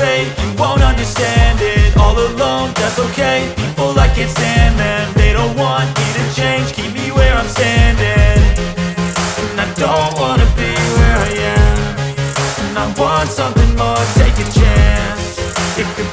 fate, you won't understand it. All alone, that's okay. People I can't stand them, they don't want me to change, keep me where I'm standing. And I don't wanna be where I am, and I want something more, take a chance. It could